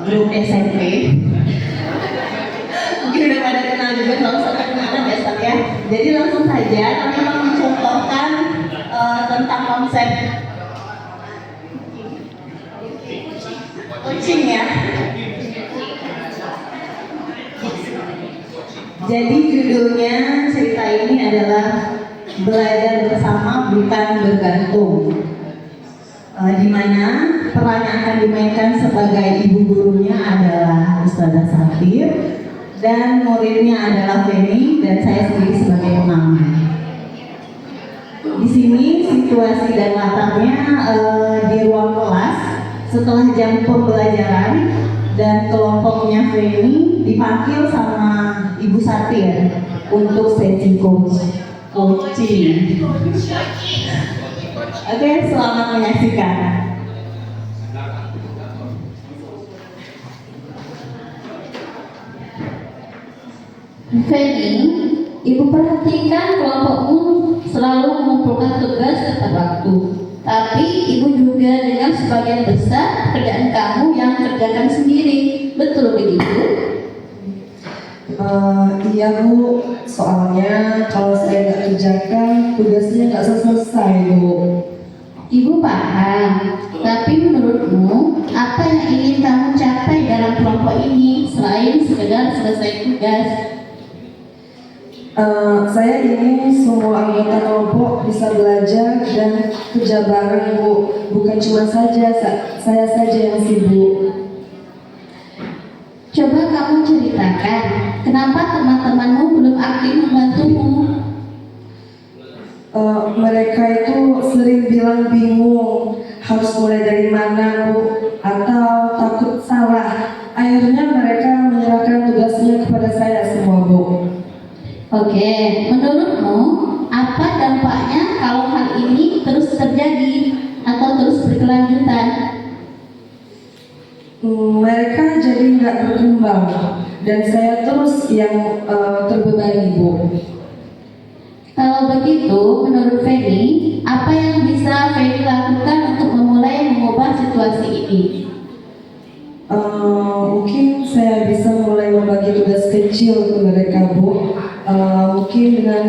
grup SMP. Mungkin udah pada kenal juga, nggak usah perkenalan ya Ustaz ya. Jadi langsung saja kami mau mencontohkan tentang konsep coaching ya. Jadi judulnya cerita ini adalah belajar bersama bukan bergantung. Di mana peran yang akan dimainkan sebagai ibu gurunya adalah Ustazah Safir dan muridnya adalah Feni dan saya sendiri sebagai pengamat. Di sini situasi dan latarnya di ruang kelas setelah jam pembelajaran dan kelompoknya Feni dipanggil sama Ibu Safir untuk sesi coaching. Oke, selamat menyaksikan. Feni, Ibu perhatikan kelompokmu selalu mengumpulkan tugas tepat waktu. Tapi Ibu juga dengan sebagian besar pekerjaan kamu yang kerjakan sendiri. Betul begitu? Iya Bu, soalnya kalau saya nggak kerjakan tugasnya nggak selesai Bu. Ibu paham, tapi menurutmu apa yang ingin kamu capai dalam kelompok ini selain sekedar selesai tugas? Saya ingin semua anggota kelompok bisa belajar dan kerja bareng Bu, bukan cuma saya saja yang sibuk. Coba kamu ceritakan, kenapa teman-temanmu belum aktif membantumu? Mereka itu sering bilang bingung harus mulai dari mana Bu, atau takut salah. Akhirnya mereka menyerahkan tugasnya kepada saya semua Bu. Oke, menurutmu apa dampaknya kalau hal ini terus terjadi atau terus berkelanjutan? Mereka jadi nggak berkembang dan saya terus yang terbebani Bu. Kalau begitu, menurut Feni, apa yang bisa Feni lakukan untuk memulai mengubah situasi ini? Mungkin saya bisa mulai membagi tugas kecil ke mereka Bu. Mungkin dengan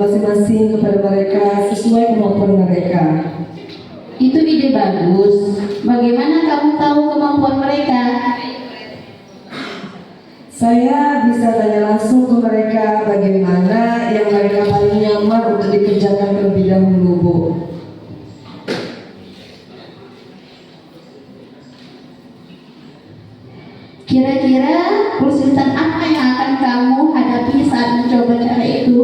masing-masing kepada mereka sesuai kemampuan mereka. Itu ide bagus. Bagaimana kamu tahu kemampuan mereka? Saya bisa tanya langsung ke mereka bagaimana yang mereka paling nyaman untuk dikerjakan terlebih dahulu Bu. Kira-kira kesulitan apa yang akan kamu hadapi saat mencoba cara itu?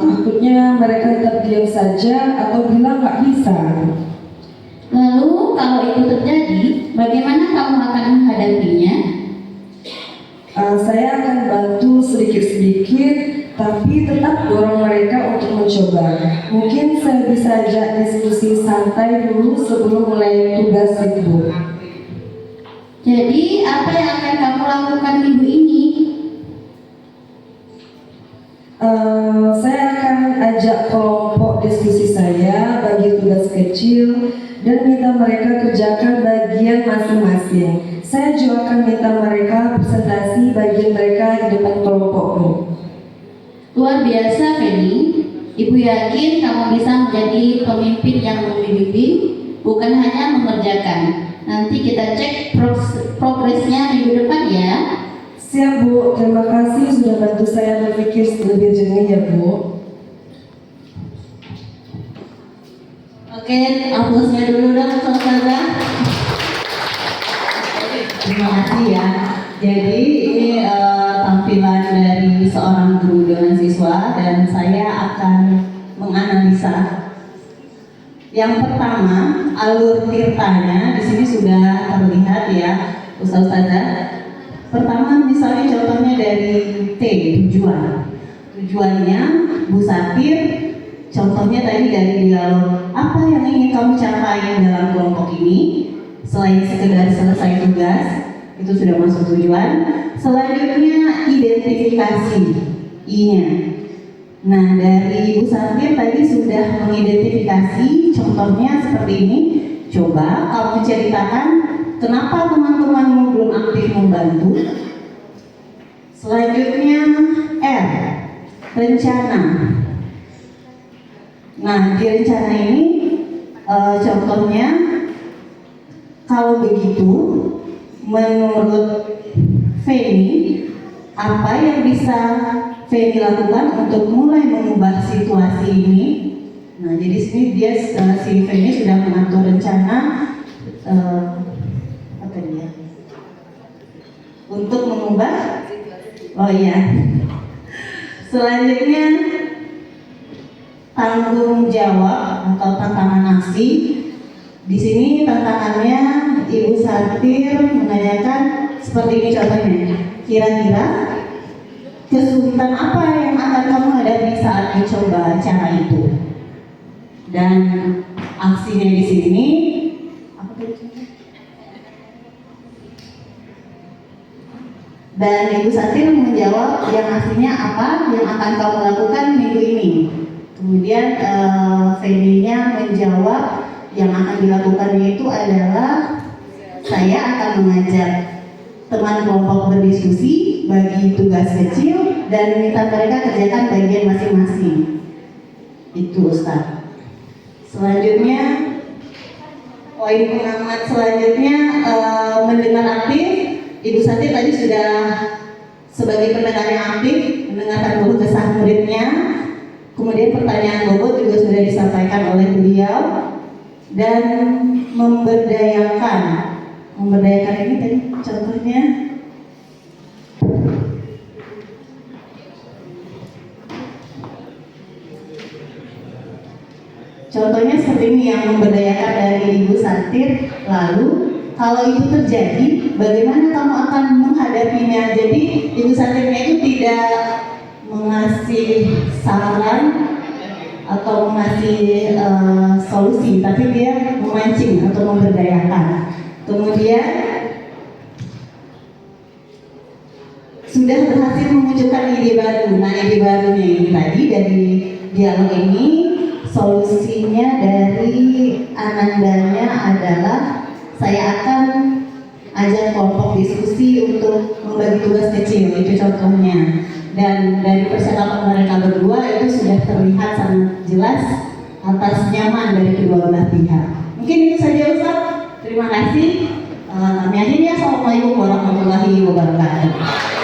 Takutnya mereka tetap diam saja atau bilang nggak bisa. Lalu kalau itu terjadi, bagaimana kamu akan menghadapinya? Saya akan bantu sedikit-sedikit, tapi tetap dorong mereka untuk mencoba. Mungkin saya bisa ajak diskusi santai dulu sebelum mulai tugas itu. Jadi, apa yang akan kamu lakukan minggu ini? Saya akan ajak kelompok diskusi saya, bagi tugas kecil, dan minta mereka kerjakan bagian masing-masing. Saya juga akan minta mereka presentasi bagian mereka di depan kelompokku. Luar biasa, Feni. Ibu yakin kamu bisa menjadi pemimpin yang membimbing, bukan hanya mengerjakan. Nanti kita cek progresnya minggu depan ya. Siap Bu, terima kasih sudah bantu saya berpikir lebih jernih ya Bu. Oke, aplausnya dulu dong Ustazah. Terima kasih ya. Jadi ini tampilan dari seorang guru dengan siswa dan saya akan menganalisa. Yang pertama, alur tirtanya di sini sudah terlihat ya, Ustazah. Pertama, misalnya contohnya dari T, tujuan. Tujuannya Bu Safir, contohnya tadi dari dialog, apa yang ingin kamu capai dalam kelompok ini? Selain sekedar selesai tugas, itu sudah masuk tujuan. Selanjutnya identifikasi I-nya. Nah, dari Ibu Safir tadi sudah mengidentifikasi, contohnya seperti ini. Coba kamu ceritakan Kenapa teman-temanmu belum aktif membantu? Selanjutnya R, rencana. Nah, di rencana ini contohnya kalau begitu menurut Feni, apa yang bisa Feni lakukan untuk mulai mengubah situasi ini? Nah, jadi sini dia si Feni sudah mengatur rencana apa dia? Untuk mengubah. Oh iya. Selanjutnya tanggung jawab atau tantangan aksi. Di sini tantangannya Ibu Satir menanyakan seperti ini contohnya. Kira-kira kesulitan apa yang akan kamu hadapi saat mencoba cara itu? Dan aksinya di sini apa tadi? Dan Ibu Satir menjawab yang aslinya apa yang akan kamu lakukan minggu ini. Kemudian Feni-nya menjawab yang akan dilakukannya itu adalah saya akan mengajak teman kelompok berdiskusi, bagi tugas kecil dan minta mereka kerjakan bagian masing-masing. Itu Ustaz. Selanjutnya poin pengamat selanjutnya mendengar aktif. Ibu Santi tadi sudah sebagai pendengar yang aktif mendengarkan keluh kesah muridnya. Kemudian pertanyaan bobot juga sudah disampaikan oleh beliau. Dan memberdayakan ini tadi contohnya seperti ini yang memberdayakan dari Ibu Satir. Lalu kalau itu terjadi, bagaimana kamu akan menghadapinya? Jadi Ibu Satirnya itu tidak mengasih saran atau mengasih solusi, tapi dia memancing atau memberdayakan. Kemudian sudah berhasil memunculkan ide baru. Nah, ide barunya ini tadi dari dialog ini, solusinya dari Anandanya adalah saya akan ajak kelompok diskusi untuk membagi tugas kecil, itu contohnya. Dan dari percakapan mereka berdua itu sudah terlihat sangat jelas atas nyaman dari kedua belah pihak. Mungkin itu saja Ustaz. Terima kasih. Kami akhiri. Assalamualaikum warahmatullahi wabarakatuh.